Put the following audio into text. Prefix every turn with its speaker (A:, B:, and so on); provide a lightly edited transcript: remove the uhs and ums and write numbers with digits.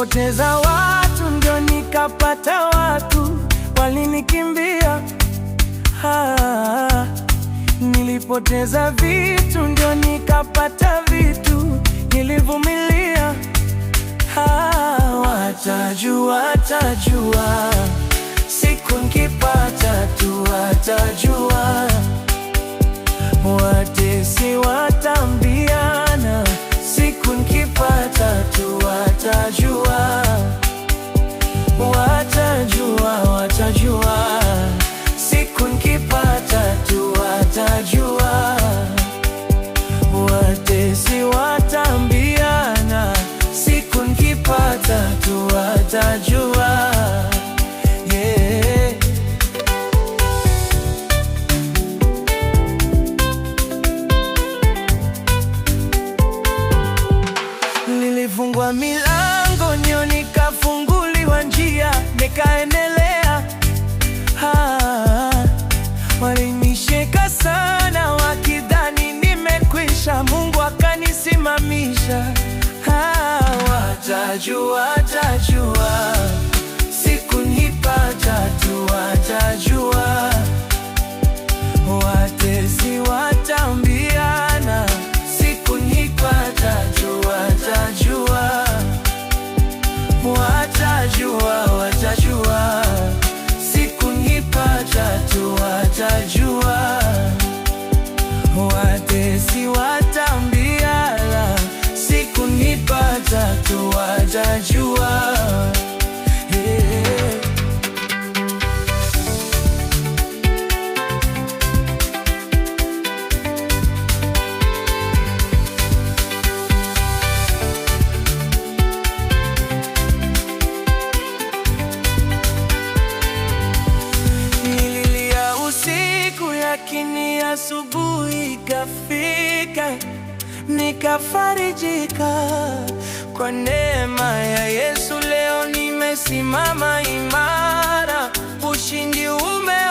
A: Nilipoteza watu ndio nikapata watu, walinikimbia. Nilipoteza vitu ndio nikapata vitu, nilivumilia. Watajua siku nikipata tu, watajua. Watesi watambiana, siku nikipata tu, watajua. Watajua siku nikipata tu, watajua. Watesi watambiana, siku nikipata tu, watajua. Nilifungwa milango ndio nikafunguliwa njia, nikaendelea. Walinishika sana wakidhani nimekwisha, Mungu akanisimamisha. Watajua siku nikipata tu, watajua. Watesi watambiana, siku nikipata tu, watajua. Watajua siku nikipata tu, watajua. Watesi watambiana, siku nikipata tu, watajua. Nililia usiku, lakini asubuhi ikafika, nikafarijika. Kwa neema ya Yesu leo nimesimama imara, ushindi ume